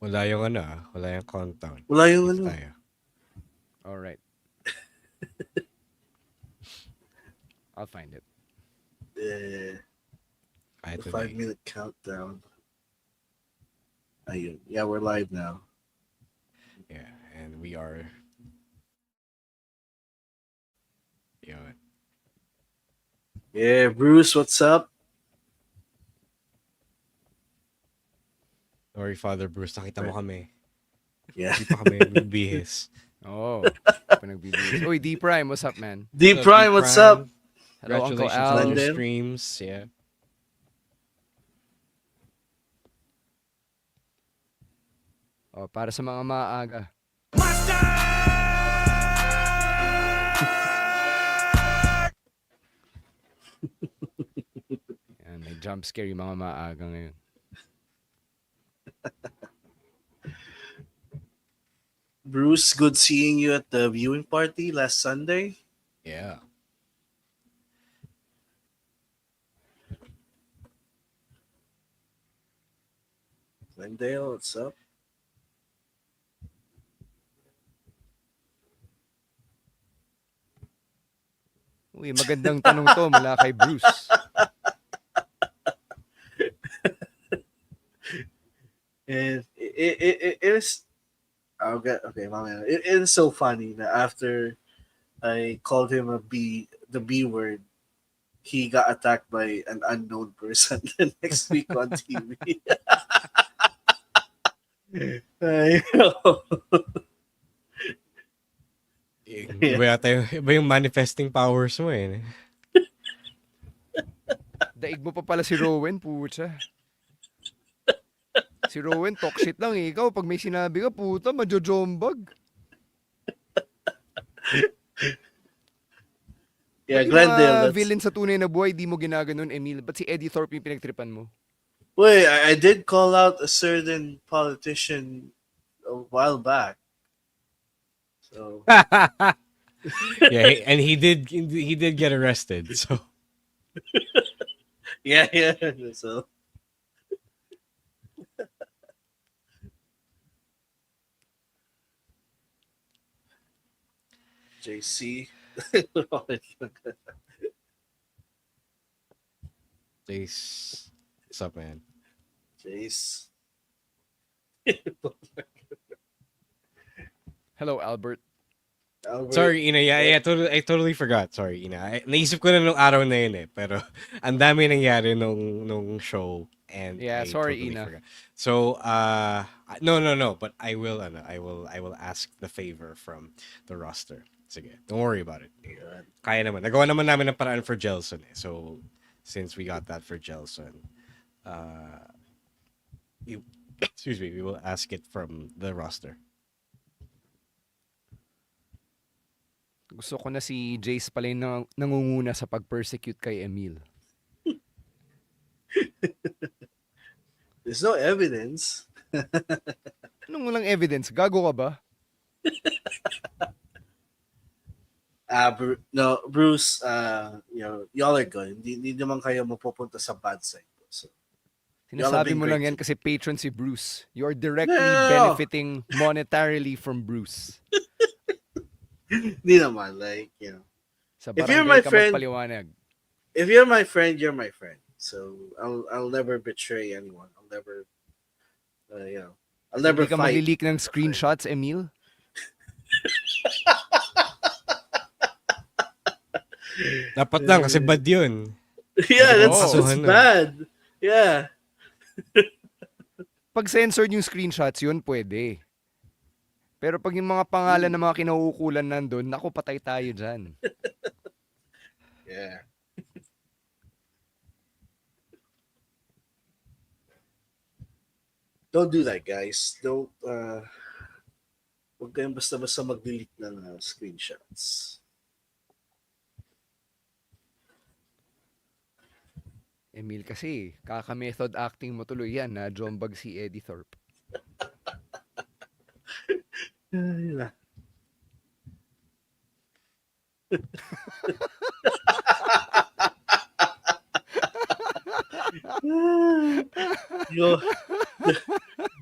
Wala yung ano wala yung countdown. Wala yung Dito ano. tayo. Alright. I'll find it. The Ito 5-minute countdown. Ayun. Yeah, we're live now. Yeah, and we are. Yun. Yeah, Bruce, what's up? Sorry, Father Bruce, nakita mo kami. Yeah. Hindi pa kami nagbibihis. Oh, pinagbibigis. Uy, D Prime, what's up, man? D Prime, what's up? Hello, Uncle Congratulations Al. on your Glendale. streams. Yeah. Oh, para sa mga maaga. Yan, may jump scare yung mga maaga ngayon. Bruce, good seeing you at the viewing party last Sunday. Yeah. Glendale, what's up? Uy, magandang tanong to mula kay Bruce. And it is okay, mamaya. It is so funny that after I called him the B word, he got attacked by an unknown person the next week on TV. I know. Iba yung manifesting powers mo eh. Daig mo pa pala si Rowan, pucha. Si Rowan, talk shit lang eh. Ikaw, pag may sinabi ka, puta, majojombag. Yeah, Ba't Glendale. yung mga villain sa tunay na buhay, di mo ginaganon, Emil? Ba't si Eddie Thorpe yung pinagtripan mo? Wait, I did call out a certain politician a while back. So Yeah, and he did get arrested. So yeah. So JC. Jace, what's up, man? Jace. Hello, Albert. Albert. Sorry, Ina. Yeah, I totally forgot. Sorry, Ina. Naisip ko na nung araw na yun eh. Pero ang dami nangyari nung show. And Yeah, I sorry, totally Ina. forgot. So, no. But I will ask the favor from the roster. Sige, don't worry about it. Kaya naman. Nagawa naman namin ng paraan for Jelson eh. So, since we got that for Jelson, excuse me, we will ask it from the roster. Gusto ko na si Jace pala yung nangunguna sa pag-persecute kay Emil. There's no evidence. Anong walang evidence? Gago ka ba? No, Bruce, y'all are good. Hindi naman kayo mapupunta sa bad side. So, Sinasabi mo lang yan kasi patron si Bruce. You are directly benefiting monetarily from Bruce. Hindi naman, like, Sa if you're barangay my ka friend, magpaliwanag. if you're my friend, you're my friend. So I'll never betray anyone. I'll never, I'll never Hindi ka fight. mag-leak ng screenshots, Emil? Dapat lang kasi bad yun. Yeah, that's Kasuhan na. bad. Yeah. Pag censored yung screenshots, yun pwede. Pero pag yung mga pangalan ng mga kinauukulan nandun, naku, patay tayo dyan. Yeah. Don't do that, guys. Don't, huwag kayong basta-basta mag-delete ng screenshots. Emil kasi, kaka-method acting mo tuloy yan na jombag si Eddie Thorpe.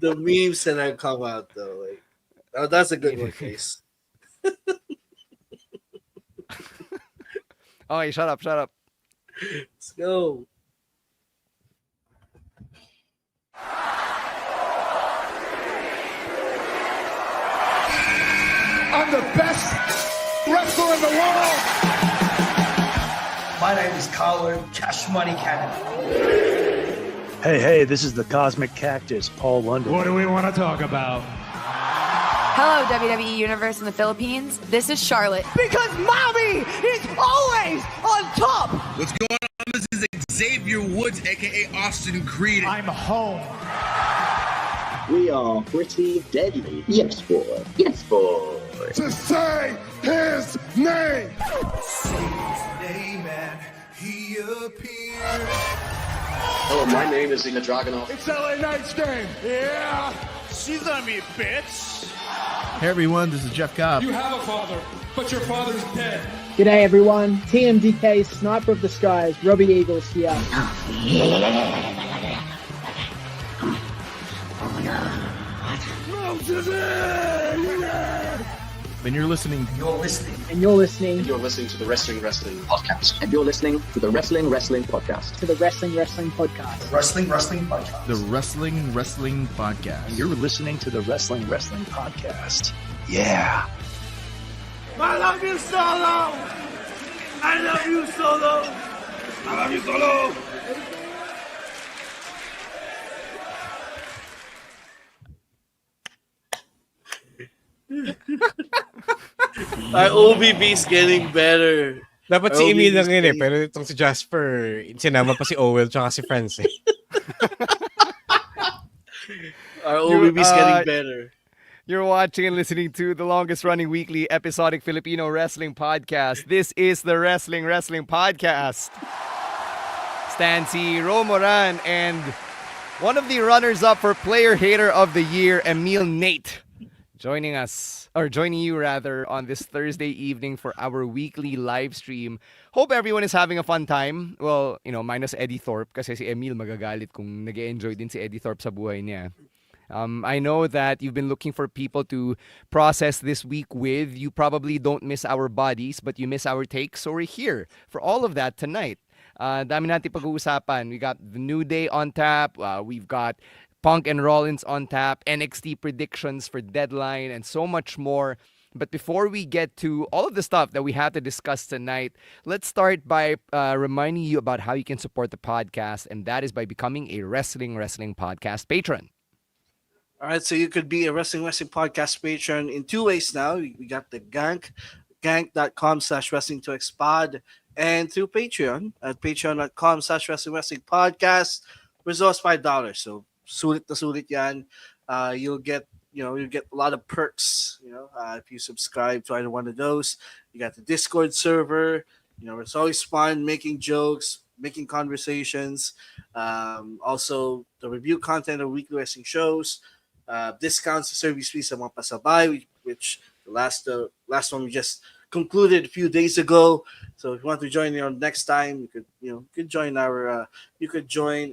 the the memes that have come out though. Like, oh, that's a good one, Case. Okay, shut up. Let's go. I'm the best wrestler in the world. My name is Colin Cash Money Cannon. Hey, this is the Cosmic Cactus, Paul London. What do we want to talk about? Hello, WWE Universe in the Philippines. This is Charlotte. Because mommy is always on top. What's going on? This is Xavier Woods, aka Austin Creed. I'm home. We are pretty deadly. Yes, boy. Yes, boy. To say his name. Say his name and he appeared. Hello, my name is Ina Dragunov. It's LA Knight's game. Yeah. She's on me, bitch. Hey everyone, this is Jeff Cobb. You have a father, but your father's dead. G'day everyone, TMDK Sniper of the Skies, Robbie Eagles here. And you're listening. And you're listening To the Wrestling Podcast. And you're listening to the Wrestling Podcast. to the Wrestling Podcast. Wrestling Podcast. The Wrestling Podcast. And you're listening to the Wrestling Podcast. Yeah. I love you, Solo. I love you, Solo. I love you, Solo. Our OBB's getting better. Dapat Our si Emil lang OBB's yun eh. getting- Pero itong si Jasper, sinama pa si Owel tsaka si France eh. Our OBB's getting better. You're watching and listening to the longest running weekly episodic Filipino wrestling podcast. This is the Wrestling Podcast. Stancy Romoran and one of the runners-up for Player Hater of the Year, Emil Nate, joining you on this Thursday evening for our weekly live stream. Hope everyone is having a fun time. Well, minus Eddie Thorpe kasi si Emil magagalit kung nag-enjoy din si Eddie Thorpe sa buhay niya. I know that you've been looking for people to process this week with. You probably don't miss our bodies, but you miss our takes. So we're here for all of that tonight. Dami natin pag-uusapan. We got the New Day on tap. We've got Punk and Rollins on tap. NXT predictions for Deadline and so much more. But before we get to all of the stuff that we have to discuss tonight, let's start by reminding you about how you can support the podcast. And that is by becoming a Wrestling Podcast patron. All right, so you could be a Wrestling Podcast patron in two ways now. We got the gank.com/wrestling2xpod, and through Patreon at patreon.com/wrestling podcast. Resource $5. So sulit na sulit yan. You'll get a lot of perks. If you subscribe to either one of those, you got the Discord server. It's always fun making jokes, making conversations. Also, the review content of weekly wrestling shows. Discounts to service fees sa mga pasabay, which the last one we just concluded a few days ago. So if you want to join next time, you could join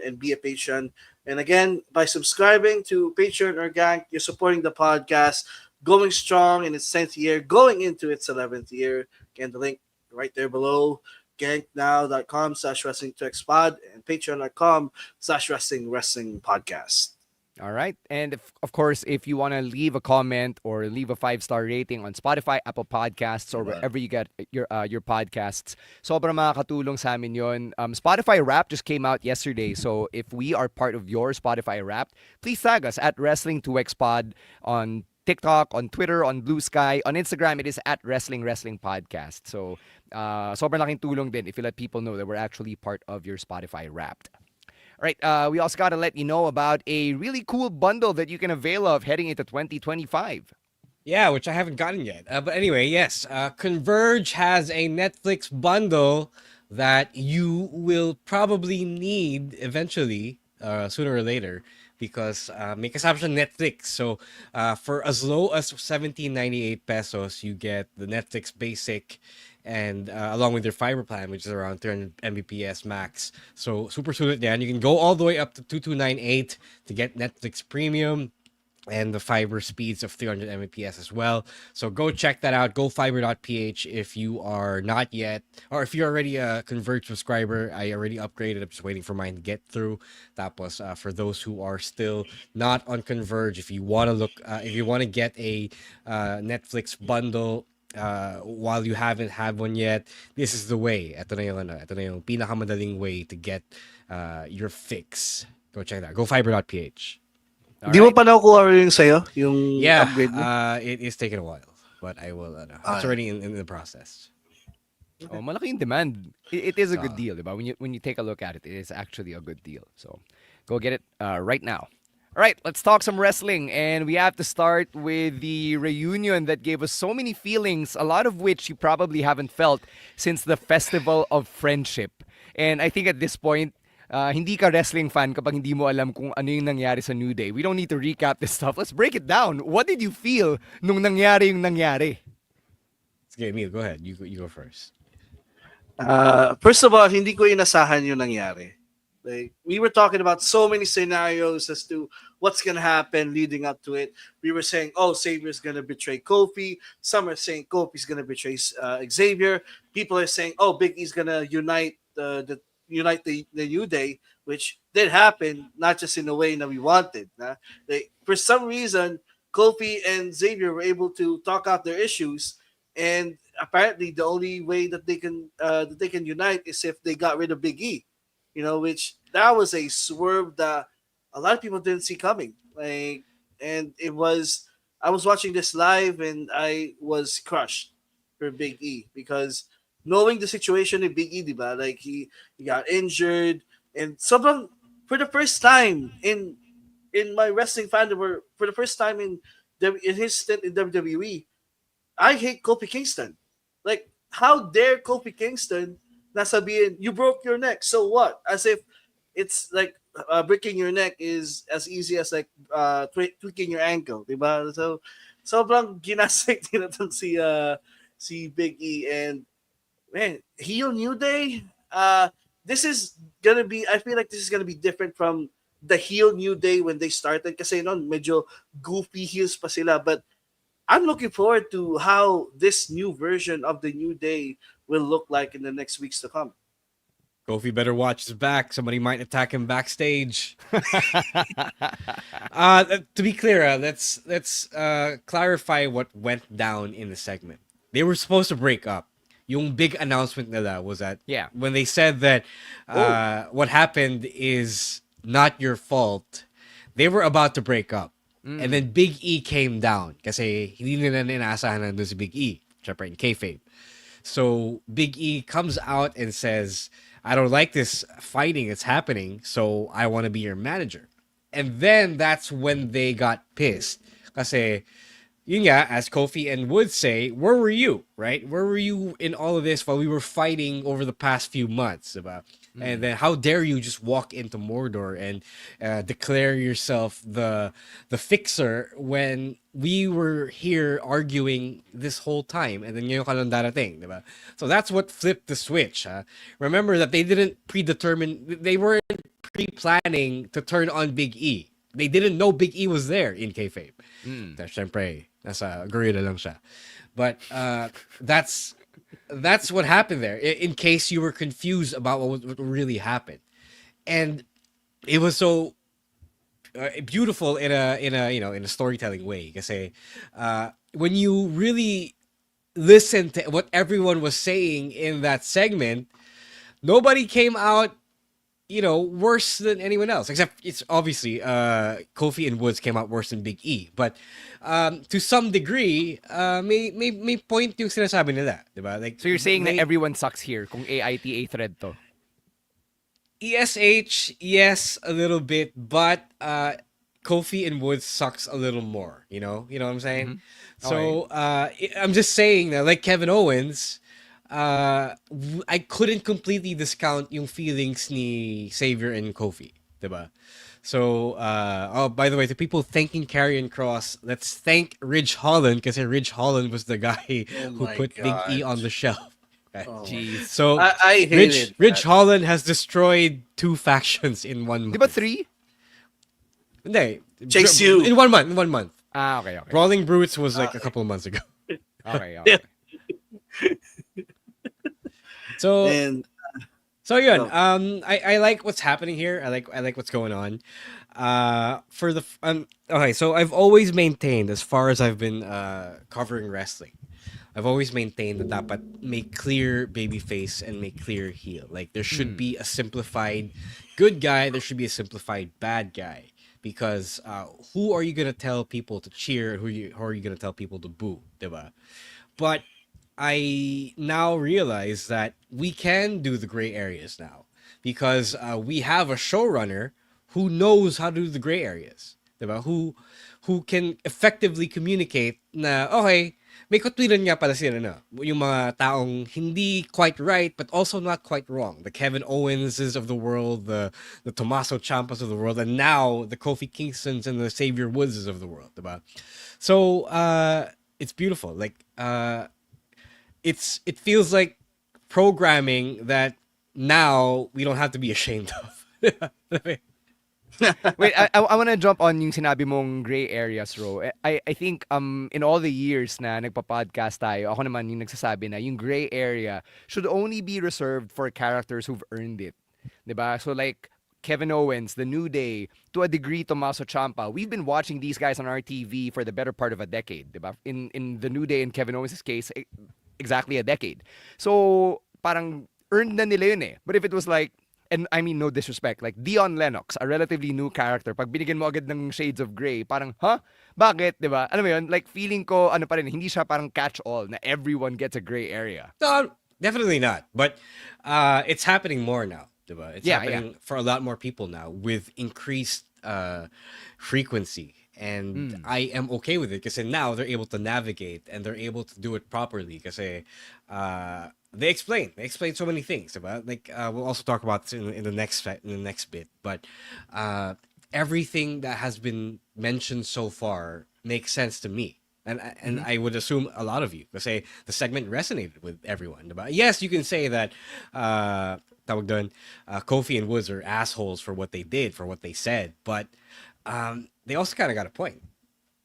and be a patron. And again, by subscribing to Patreon or Gank, you're supporting the podcast, going strong in its 10th year, going into its 11th year. Again, the link right there below. ganknow.com/wrestling2xpod and patreon.com/wrestling podcast. All right. And of course, if you want to leave a comment or leave a 5-star rating on Spotify, Apple Podcasts, or wherever you get your podcasts, sobrang makakatulong sa amin yun. Spotify Wrapped just came out yesterday. So if we are part of your Spotify Wrapped, please tag us at Wrestling2xpod on TikTok, on Twitter, on Blue Sky. On Instagram, it is at Wrestling Podcast. So sobrang laking tulong din if you let people know that we're actually part of your Spotify Wrapped. All right, we also got to let you know about a really cool bundle that you can avail of heading into 2025. Yeah, which I haven't gotten yet. But anyway, yes, Converge has a Netflix bundle that you will probably need eventually, sooner or later, because may kasama siya Netflix. So for as low as 17.98 pesos, you get the Netflix Basic, and along with their fiber plan, which is around 300 Mbps max. So super sulit yan. You can go all the way up to 2298 to get Netflix Premium. and the fiber speeds of 300 Mbps as well. So go check that out. GoFiber.ph if you are not yet, or if you're already a Converge subscriber. I already upgraded. I'm just waiting for mine to get through. Tapos, for those who are still not on Converge, if you want to if you want to get a Netflix bundle, while you haven't had one yet, this is the way. Ito na yung pinakamadaling way to get your fix. Go check that. GoFiber.ph. Di mo pa nakukuha yung sa'yo? Yung Yeah, upgrade mo? it is taking a while, but I will. It's already in the process. Oh, malaki yung demand. It is a good deal, diba? When you take a look at it, it is actually a good deal. So, go get it right now. All right, let's talk some wrestling, and we have to start with the reunion that gave us so many feelings, a lot of which you probably haven't felt since the Festival of Friendship. And I think at this point, hindi ka wrestling fan kapag hindi mo alam kung ano yung nangyari sa New Day. We don't need to recap this stuff. Let's break it down. What did you feel nung nangyari yung nangyari? Okay, Emil, go ahead. You go first. First of all, hindi ko inasahan yung nangyari. Like, we were talking about so many scenarios as to what's going to happen leading up to it. We were saying, oh, Xavier's going to betray Kofi. Some are saying Kofi's going to betray Xavier. People are saying, oh, Big E's going to unite the New Day, which did happen, not just in the way that we wanted. For some reason, Kofi and Xavier were able to talk out their issues, and apparently the only way that they can unite is if they got rid of Big E. Which that was a swerve that a lot of people didn't see coming. And I was watching this live and I was crushed for Big E because knowing the situation in Big E, diba? Like he got injured, and sobrang for the first time in my wrestling fandom, for the first time in his stint in WWE, I hate Kofi Kingston. Like, how dare Kofi Kingston nasabihin, you broke your neck, so what? As if it's like breaking your neck is as easy as like tweaking your ankle, diba? So sobrang ginasik din natong si Big E, and man, heel New Day. This is gonna be. I feel like this is gonna be different from the heel New Day when they started. Kasi noon medyo goofy heels pa sila, but I'm looking forward to how this new version of the New Day will look like in the next weeks to come. Kofi better watch his back. Somebody might attack him backstage. To be clear, let's clarify what went down in the segment. They were supposed to break up. Yung big announcement nila was that when they said that what happened is not your fault, they were about to break up. And then Big E came down kasi hindi nila inaasahan na doon si Big E. Syempre in kayfabe. So Big E comes out and says, I don't like this fighting that's happening, so I want to be your manager. And then that's when they got pissed. Kasi, yun nga, as Kofi and Wood say, where were you, right? Where were you in all of this while we were fighting over the past few months? And then how dare you just walk into Mordor and declare yourself the fixer when we were here arguing this whole time, and then ngayon ka lang darating, diba? So that's what flipped the switch. Remember that they weren't pre-planning to turn on Big E. They didn't know Big E was there in kayfabe. Siyempre, nasa gorilla lang siya. But that's what happened there. In case you were confused about what really happened, and it was so beautiful in a storytelling way. Kasi when you really listen to what everyone was saying in that segment, nobody came out worse than anyone else, except it's obviously Kofi and Woods came out worse than Big E. But to some degree, may point yung sinasabi nila, diba? Like, so you're saying that everyone sucks here kung AITA thread to? ESH, yes, a little bit, but Kofi and Woods sucks a little more, you know what I'm saying? Mm-hmm. So I'm just saying that, like Kevin Owens, I couldn't completely discount yung feelings ni Xavier and Kofi, diba? So, by the way, to people thanking Karrion Kross, let's thank Ridge Holland, because Ridge Holland was the guy who put Big E on the shelf. Jeez. So I hated Ridge Holland has destroyed 2 factions in one month. Diba 3? Hindi. Chase you. In 1 month. In 1 month. Okay. Brawling Brutes was like a couple of months ago. Okay. So And So yun, I like what's happening here. I like what's going on. Okay, so I've always maintained, as far as I've been covering wrestling, I've always maintained that dapat make clear babyface and make clear heel. Like there should be a simplified good guy, there should be a simplified bad guy. Because who are you gonna tell people to cheer? Who are you gonna tell people to boo? Diba? But I now realize that we can do the gray areas now because we have a showrunner who knows how to do the gray areas, diba? Who can effectively communicate na okay, may katwiran nga pala sila na yung mga taong hindi quite right but also not quite wrong. The Kevin Owenses of the world, the Tommaso Ciampas of the world, and now the Kofi Kingstons and the Xavier Woodses of the world, diba? So it's beautiful. Like it feels like programming that now we don't have to be ashamed of. Wait, I want to jump on yung sinabi mong gray areas, Ro. I think in all the years na nagpa-podcast tayo, ako naman yung nagsasabi na yung gray area should only be reserved for characters who've earned it. 'Di ba? So like Kevin Owens, The New Day, to a degree Tommaso Ciampa. We've been watching these guys on our TV for the better part of a decade, 'di ba? In The New Day and Kevin Owens' case, exactly a decade. So, parang earned na nila yun eh. But if it was like, and I mean no disrespect, like Dion Lennox, a relatively new character, pag binigyan mo agad ng shades of gray, parang, huh? Bakit? Diba? Ano mo yun? Like, feeling ko, ano pa rin, hindi siya parang catch-all na everyone gets a gray area. No, definitely not. But it's happening more now, diba? It's happening for a lot more people now with increased frequency. And I am okay with it because now they're able to navigate and they're able to do it properly because they explain so many things about like we'll also talk about this in the next bit, but everything that has been mentioned so far makes sense to me. And I would assume a lot of you because the segment resonated with everyone. About yes, you can say that tawag dun, Kofi and Woods are assholes for what they did, for what they said, but they also kind of got a point,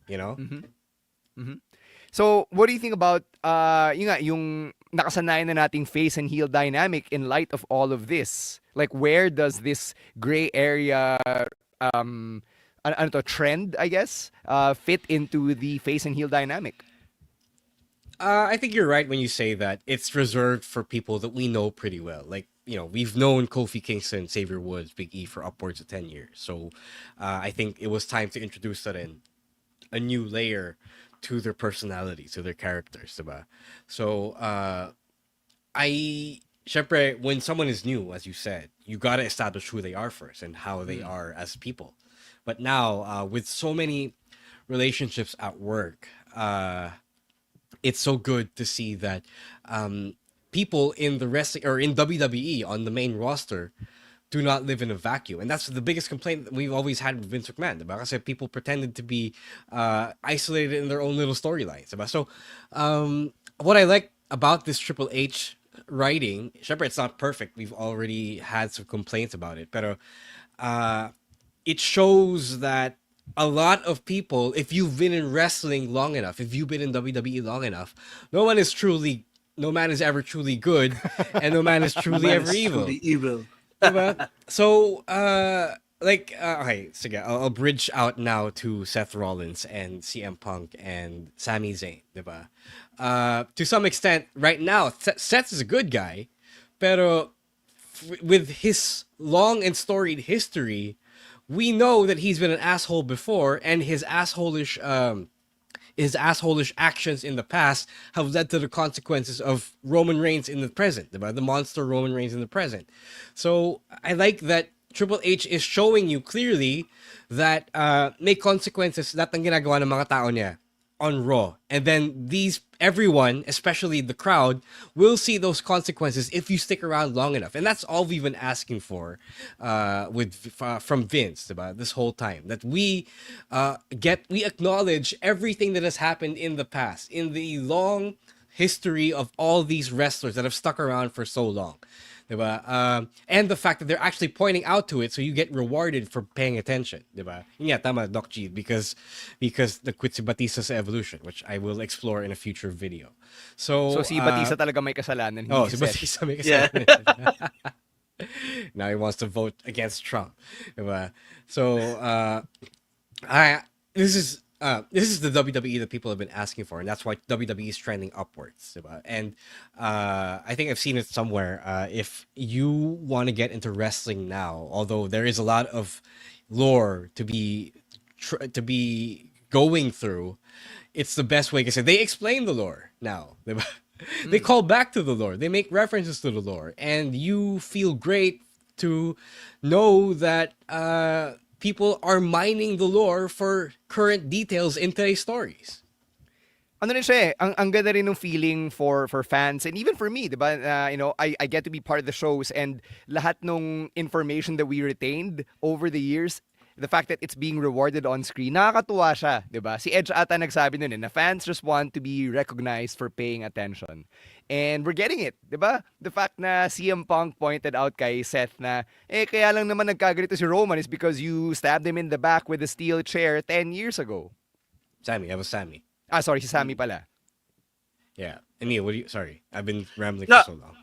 you know? So, what do you think about yung nakasanayan na nating face and heel dynamic in light of all of this? Like, where does this gray area trend, I guess, fit into the face and heel dynamic? I think you're right when you say that it's reserved for people that we know pretty well. Like, you know, we've known Kofi Kingston, Xavier Woods, Big E for upwards of 10 years. So I think it was time to introduce that in a new layer to their personality, to their characters, diba? So syempre, when someone is new, as you said, you gotta establish who they are first and how they are as people. But now, with so many relationships at work, it's so good to see that people in the wrestling or in WWE on the main roster do not live in a vacuum. And that's the biggest complaint that we've always had with Vince McMahon. Diba? Kasi people pretended to be isolated in their own little storylines. Diba? So what I like about this Triple H writing, syempre it's not perfect. We've already had some complaints about it. But it shows that a lot of people, if you've been in wrestling long enough, if you've been in WWE long enough, no man is ever truly good, and no man is truly ever evil. Truly evil. Diba? So, okay, sige, I'll bridge out now to Seth Rollins and CM Punk and Sami Zayn, diba? To some extent, right now, Seth is a good guy, pero with his long and storied history, we know that he's been an asshole before, and his assholeish actions in the past have led to the consequences of Roman Reigns in the present, diba? The monster Roman Reigns in the present. So I like that Triple H is showing you clearly that may consequences lahat ng ginagawa ng mga tao niya on Raw. And then everyone, especially the crowd, will see those consequences if you stick around long enough. And that's all we've been asking for from Vince diba? This whole time. That we acknowledge everything that has happened in the past, in the long history of all these wrestlers that have stuck around for so long. Diba? And the fact that they're actually pointing out to it, so you get rewarded for paying attention. Diba? Yun nga, tama, Doc G, because the Quitsi Batista's evolution, which I will explore in a future video. So si Batista talaga may kasalanan. Oh, Hindi si Seth. Batista may kasalanan. Now he wants to vote against Trump. Diba? So this is the WWE that people have been asking for, and that's why WWE is trending upwards. Diba? And I think I've seen it somewhere. If you want to get into wrestling now, although there is a lot of lore to be going through, it's the best way. Because they explain the lore now. Diba? They call back to the lore. They make references to the lore, and you feel great to know that people are mining the lore for current details in today's stories. Ano rin siya eh, ang ganda rin ng feeling for fans and even for me, diba? I get to be part of the shows and lahat ng information that we retained over the years, the fact that it's being rewarded on screen, nakakatuwa siya, diba? Si Edge ata nagsabi nun na fans just want to be recognized for paying attention. And we're getting it, diba? The fact na CM Punk pointed out kay Seth na, kaya lang naman nagkaganito si Roman is because you stabbed him in the back with a steel chair 10 years ago. That was Sammy. Sorry, si Sammy pala. Yeah. Emil, sorry, I've been rambling for so long.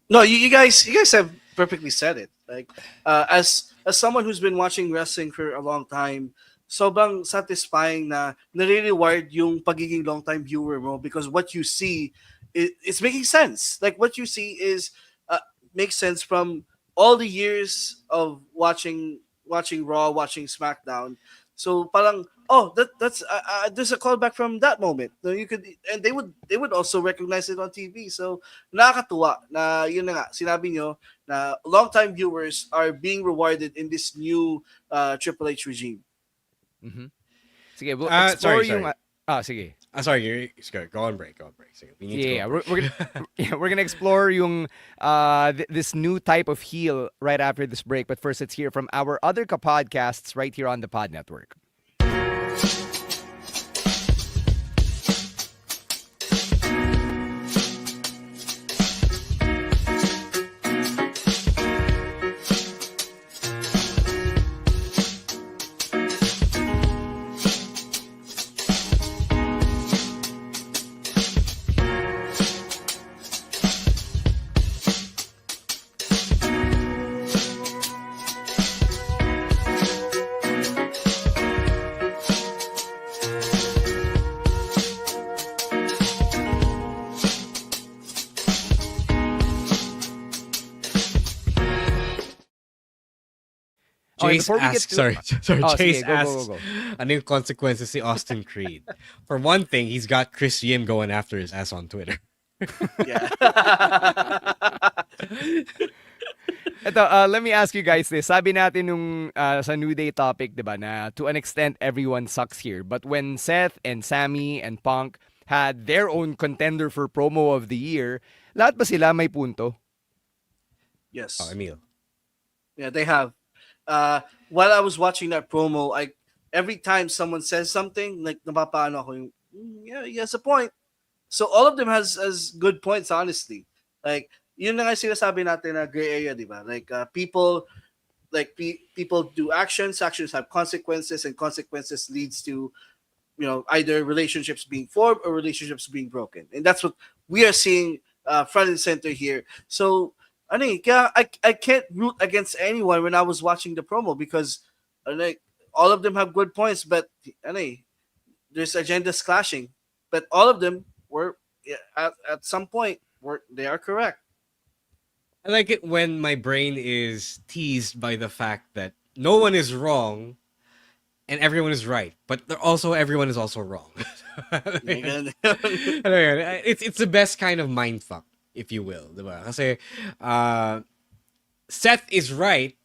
No, you guys have perfectly said it. Like, as someone who's been watching wrestling for a long time, sobrang satisfying na nare-reward yung pagiging long-time viewer mo because what you see it's making sense. Like what you see is makes sense from all the years of watching Raw, watching SmackDown. So parang that's there's a callback from that moment. So you could, and they would also recognize it on TV. So nakakatuwa na yun na nga sinabi nyo na long-time viewers are being rewarded in this new Triple H regime. Mm-hmm. Sige, we'll explore sorry. yung sige. Sorry, go on break. Sige, we need to go we're gonna explore yung this new type of heel right after this break. But first, let's hear from our other podcasts right here on the Pod Network. Jace asks, Jace sige, asks, go. ano yung consequences si Austin Creed? For one thing, he's got Chris Yim going after his ass on Twitter. Yeah. Ito, let me ask you guys this. Sabi natin nung sa New Day topic, diba, na to an extent, everyone sucks here. But when Seth and Sammy and Punk had their own contender for promo of the year, lahat ba sila may punto? Yes. Emil. Yeah, they have. While I was watching that promo, every time someone says something, like napapaano ako yung, yeah, he has a point. So all of them has good points, honestly. Like, yun na nga sinasabi natin na gray area, di ba? Like, people do actions have consequences, and consequences leads to, either relationships being formed or relationships being broken. And that's what we are seeing front and center here. So, I can't root against anyone when I was watching the promo because all of them have good points, but there's agendas clashing. But all of them were at some point they are correct. I like it when my brain is teased by the fact that no one is wrong and everyone is right, but everyone is also wrong. It's the best kind of mindfuck, if you will, diba? Kasi Seth is right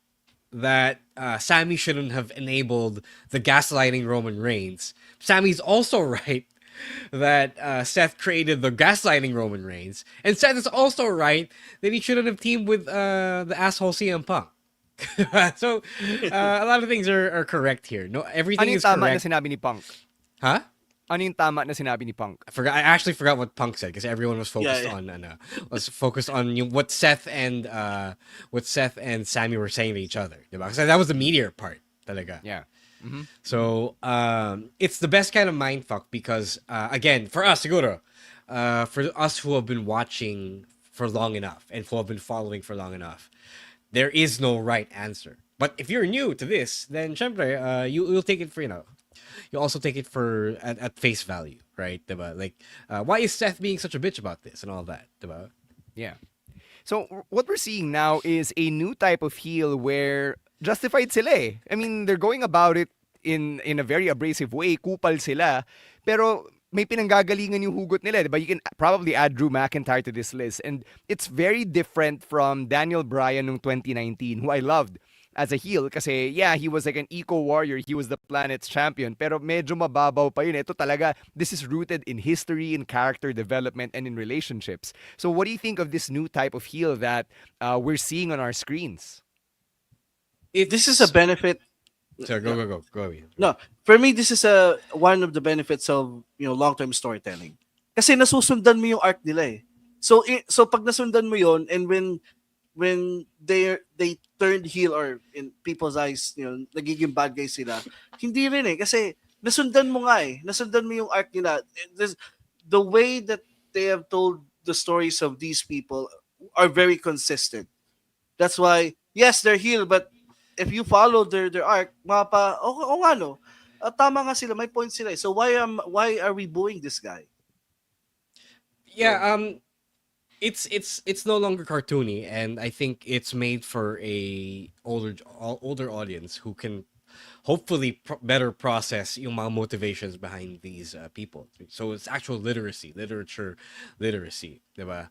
that Sammy shouldn't have enabled the gaslighting Roman Reigns. Sammy's also right that Seth created the gaslighting Roman Reigns, and Seth is also right that he shouldn't have teamed with the asshole CM Punk. So a lot of things are correct here. No, everything is correct. Ano yung tama na sinabi ni Punk? Huh? Ano yung tama na sinabi ni Punk? I actually forgot what Punk said because everyone was focused Yeah. on what Seth and Sammy were saying to each other. Diba? Kasi that was the meteor part. Talaga. Yeah. Mm-hmm. So it's the best kind of mindfuck because again, for us, siguro, for us who have been watching for long enough and who have been following for long enough, there is no right answer. But if you're new to this, then syempre, you'll take it for, you also take it for at face value, right? Diba? Like, why is Seth being such a bitch about this and all that? Diba? Yeah. So what we're seeing now is a new type of heel where justified sila eh. I mean, they're going about it in a very abrasive way. Kupal sila. Pero may pinanggagalingan yung hugot nila. Diba? You can probably add Drew McIntyre to this list. And it's very different from Daniel Bryan noong 2019, who I loved as a heel kasi yeah, he was like an eco warrior, he was the planet's champion, pero medyo mababaw pa yun. Ito talaga, this is rooted in history, in character development, and in relationships. So what do you think of this new type of heel that we're seeing on our screens? This is a benefit. So go. No, for me, this is one of the benefits of long-term storytelling. Kasi nasusundan mo yung arc nila eh. So pag nasundan mo yon, and when they turned heel, or in people's eyes, nagiging bad guys sila, hindi rin eh. Kasi nasundan mo nga eh. Nasundan mo yung arc nila. The way that they have told the stories of these people are very consistent. That's why, yes, they're heel, but if you follow their arc, nga no, tama nga sila, may point sila. So why are we booing this guy? Yeah, it's no longer cartoony, and I think it's made for a older audience who can hopefully better process yung mga motivations behind these people. So it's actual literature literacy, diba?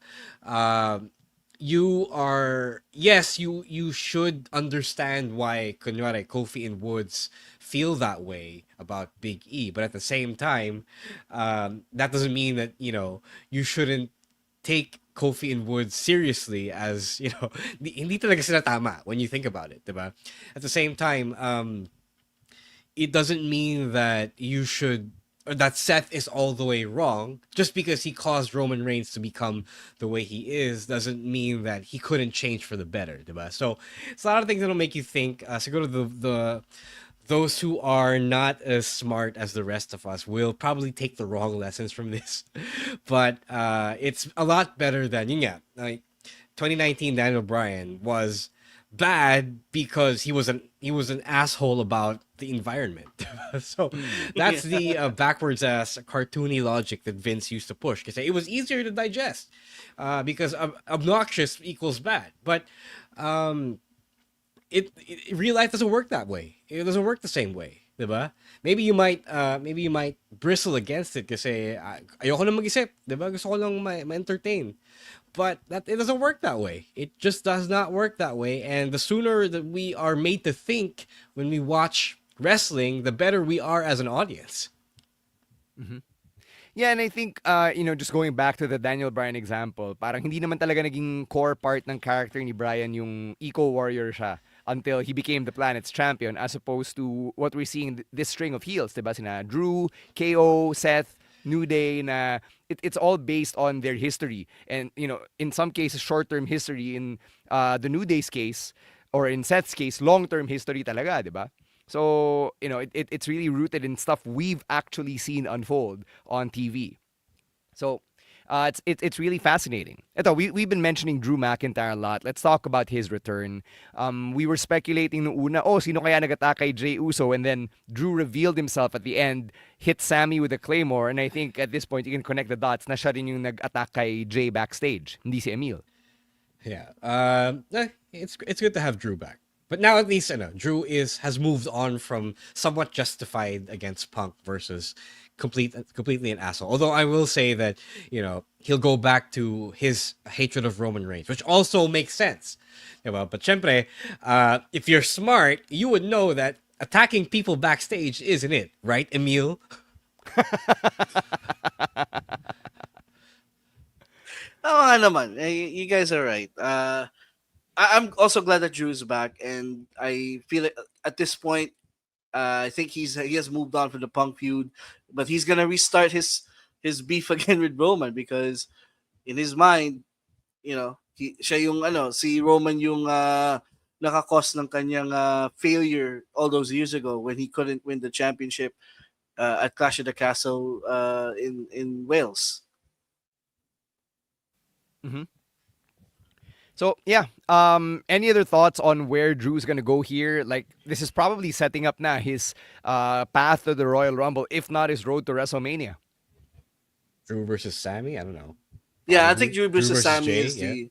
You should understand why kunyari Kofi and Woods feel that way about Big E, but at the same time, that doesn't mean that you shouldn't take Kofi and Woods seriously as, hindi talaga sila tama when you think about it, diba? At the same time, it doesn't mean that that Seth is all the way wrong. Just because he caused Roman Reigns to become the way he is doesn't mean that he couldn't change for the better, diba? So it's a lot of things that'll make you think. So those who are not as smart as the rest of us will probably take the wrong lessons from this. But it's a lot better than, like 2019 Daniel Bryan was bad because he was an asshole about the environment. So that's the backwards ass cartoony logic that Vince used to push, because it was easier to digest because obnoxious equals bad. But real life doesn't work that way. It doesn't work the same way, diba? Maybe you might bristle against it kasi ayoko na mag-isip, diba? Gusto ko lang ma-entertain. But it doesn't work that way. It just does not work that way. And the sooner that we are made to think when we watch wrestling, the better we are as an audience. Mm-hmm. Yeah, and I think, just going back to the Daniel Bryan example, parang hindi naman talaga naging core part ng character ni Bryan yung eco-warrior siya until he became the planet's champion, as opposed to what we're seeing, this string of heels, diba? Sina Drew, KO, Seth, New Day, na it's all based on their history. And, in some cases, short-term history. In the New Day's case, or in Seth's case, long-term history talaga, diba? So, it's really rooted in stuff we've actually seen unfold on TV. So, it's really fascinating. Ito, we've been mentioning Drew McIntyre a lot. Let's talk about his return. We were speculating noong una, sino kaya nag-attack kay Jey Uso? And then Drew revealed himself at the end, hit Sammy with a Claymore. And I think at this point, you can connect the dots na siya rin yung nag-attack kay Jey backstage, hindi si Emil. Yeah. It's good to have Drew back. But now at least Drew has moved on from somewhat justified against Punk versus completely an asshole. Although I will say that, he'll go back to his hatred of Roman Reigns, which also makes sense. But syempre, if you're smart, you would know that attacking people backstage isn't it, right, Emil? Oo naman. You guys are right. I'm also glad that Drew is back, and I feel like at this point, I think he has moved on from the Punk feud, but he's gonna restart his beef again with Roman because in his mind, siya yung si Roman yung nakakos ng kanyang failure all those years ago when he couldn't win the championship at Clash of the Castle in Wales. Mm-hmm. So yeah, any other thoughts on where Drew's gonna go here? Like this is probably setting up now his path to the Royal Rumble, if not his road to WrestleMania. Drew versus Sammy? I don't know. Yeah, Probably. I think Drew versus Sammy Jay, is the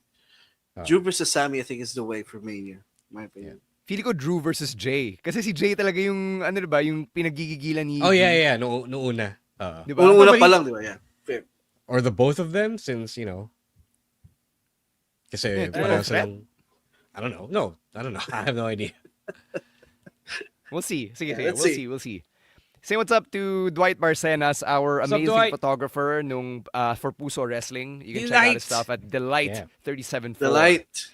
Drew versus Sammy. I think is the way for Mania. My opinion. Feeling ko Drew versus Jay. Kasi si Jay talaga yung, ano diba, yung pinagigigilan ni... Oh, yeah. No una. Diba? Una pa lang, diba? Yeah. Fair. Or the both of them, since, kasi parang silang... I don't know. No, I don't know. I have no idea. We'll see. Sige, we'll see. Say what's up to Dwight Barcenas, our amazing photographer nung for Puso Wrestling. You can check out his stuff at Delight 37.4. Delight.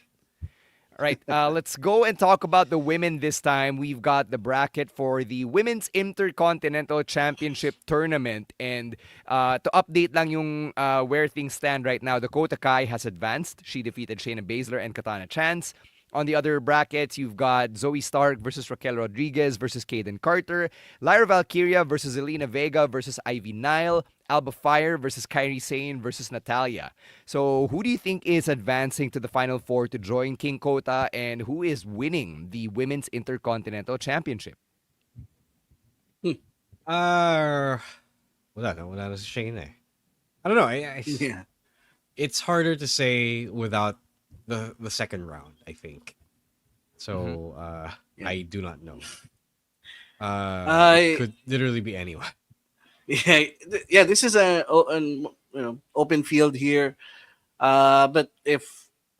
All right, let's go and talk about the women this time. We've got the bracket for the Women's Intercontinental Championship Tournament. And to update lang yung where things stand right now, Dakota Kai has advanced. She defeated Shayna Baszler and Katana Chance. On the other brackets, you've got Zoe Stark versus Raquel Rodriguez versus Kaden Carter, Lyra Valkyria versus Zelina Vega versus Ivy Nile, Alba Fire versus Kairi Sane versus Natalia. So who do you think is advancing to the Final Four to join King Kota, and who is winning the Women's Intercontinental Championship? Wala na si Shayna eh. I don't know. It's harder to say without the second round, I think. So I do not know. It could literally be anyone. Yeah. This is an open field here. But if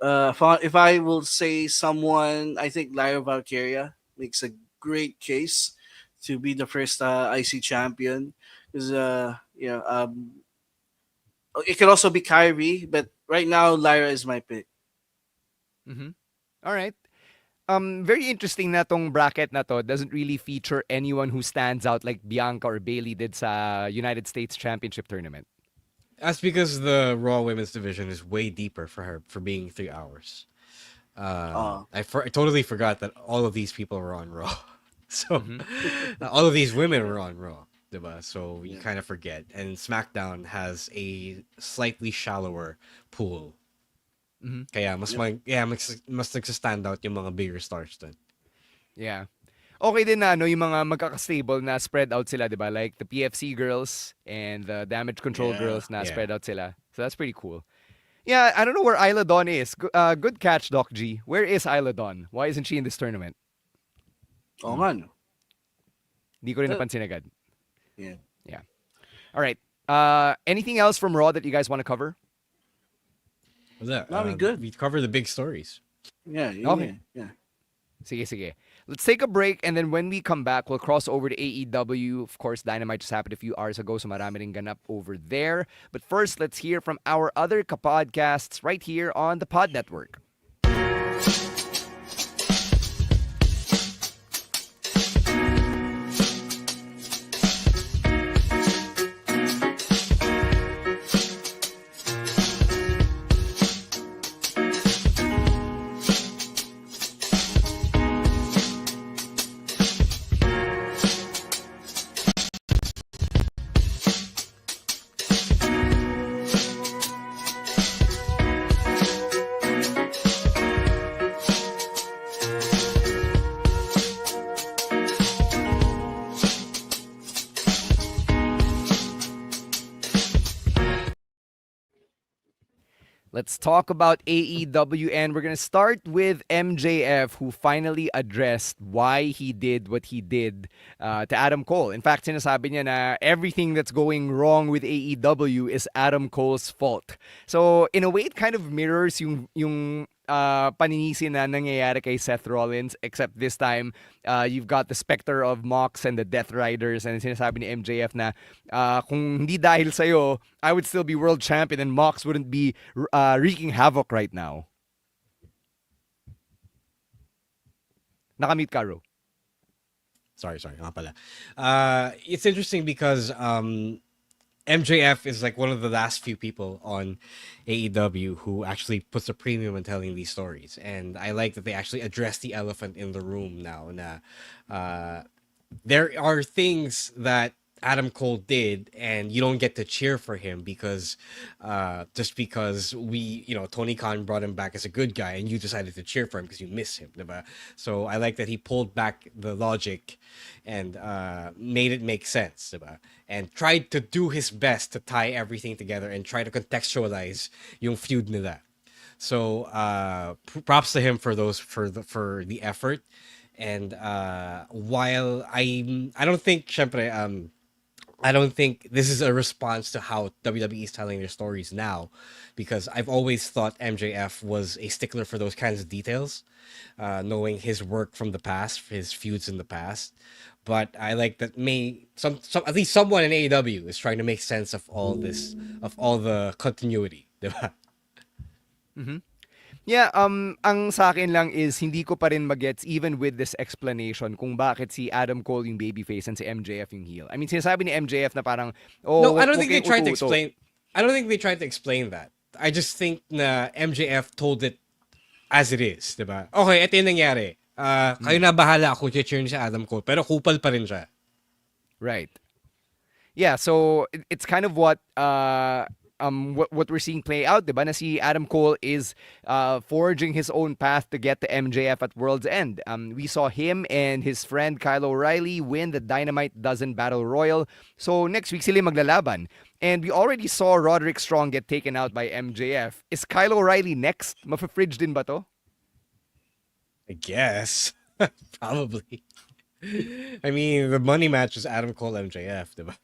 I will say someone, I think Lyra Valkyria makes a great case to be the first IC champion because it could also be Kyrie, but right now Lyra is my pick. Mm-hmm. All right. Very interesting na tong bracket na to. Doesn't really feature anyone who stands out like Bianca or Bayley did sa United States Championship Tournament. That's because the Raw Women's Division is way deeper for her for being 3 hours. I totally forgot that all of these people were on Raw. So all of these women were on Raw. Diba? So you kind of forget. And SmackDown has a slightly shallower pool. Kaya mas nagsa-stand out yung mga bigger stars dun. Yeah. Okay din na yung mga magkaka-stable na spread out sila, 'di ba? Like the PFC girls and the Damage Control girls na spread out sila. So that's pretty cool. Yeah, I don't know where Isla Dawn is. Good catch, Doc G. Where is Isla Dawn? Why isn't she in this tournament? Oo nga, no? Di ko rin napansin agad. Yeah. All right. Anything else from Raw that you guys want to cover? We good. We covered the big stories. Yeah. Okay. Yeah. Sige. Let's take a break, and then when we come back, we'll cross over to AEW. Of course, Dynamite just happened a few hours ago, so marami ring ganap over there. But first, let's hear from our other podcasts right here on the Pod Network. Let's talk about AEW, and we're going to start with MJF, who finally addressed why he did what he did to Adam Cole. In fact, sinasabi niya na everything that's going wrong with AEW is Adam Cole's fault. So, in a way, it kind of mirrors yung paninisi na nangyayari kay Seth Rollins, except this time, you've got the specter of Mox and the Death Riders, and sinasabi ni MJF na kung hindi dahil sa'yo, I would still be world champion and Mox wouldn't be wreaking havoc right now. Nakamute ka, Ro. Sorry, nga pala. It's interesting because MJF is like one of the last few people on AEW who actually puts a premium on telling these stories, and I like that they actually address the elephant in the room now. There are things that Adam Cole did, and you don't get to cheer for him because just because Tony Khan brought him back as a good guy, and you decided to cheer for him because you miss him, diba? So I like that he pulled back the logic and made it make sense, diba? And tried to do his best to tie everything together and try to contextualize yung feud nila. So props to him for the effort. And while I don't think syempre, I don't think this is a response to how WWE is telling their stories now, because I've always thought MJF was a stickler for those kinds of details, knowing his work from the past, his feuds in the past. But I like that some at least someone in AEW is trying to make sense of all this, of all the continuity, diba? Mm-hmm. Yeah, ang sa akin lang is hindi ko pa rin magets even with this explanation kung bakit si Adam Cole yung babyface and si MJF yung heel. I mean, sinasabi ni MJF na parang, no, I don't think they tried to explain. I don't think they tried to explain that. I just think na MJF told it as it is, diba? Okay, ito yung nangyari. Kayo na bahala kung cheer ni si Adam Cole, pero kupal pa rin siya. Right. Yeah, so it's kind of what we're seeing play out, diba? Na si Adam Cole is forging his own path to get to MJF at World's End. We saw him and his friend Kyle O'Reilly win the Dynamite Dozen Battle Royal. So next week sila maglalaban. And we already saw Roderick Strong get taken out by MJF. Is Kyle O'Reilly next? Mafe-fridge din ba to? I guess. Probably. I mean, the money match is Adam Cole MJF, diba?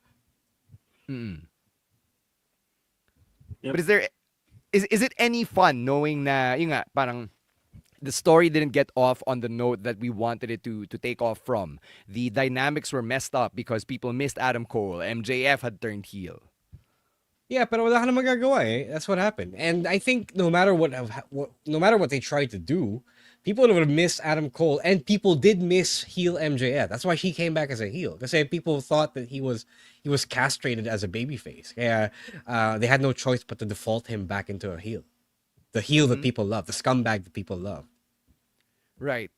Mm. Yep. But is it any fun knowing na yung nga, parang the story didn't get off on the note that we wanted it to take off from? The dynamics were messed up because people missed Adam Cole. MJF had turned heel. Yeah, pero wala ka na magagawa eh. That's what happened. And I think no matter what they tried to do, people would have missed Adam Cole, and people did miss heel MJF. That's why he came back as a heel. Because people thought that he was castrated as a babyface. Yeah, they had no choice but to default him back into a heel. The heel that people love, the scumbag that people love. Right.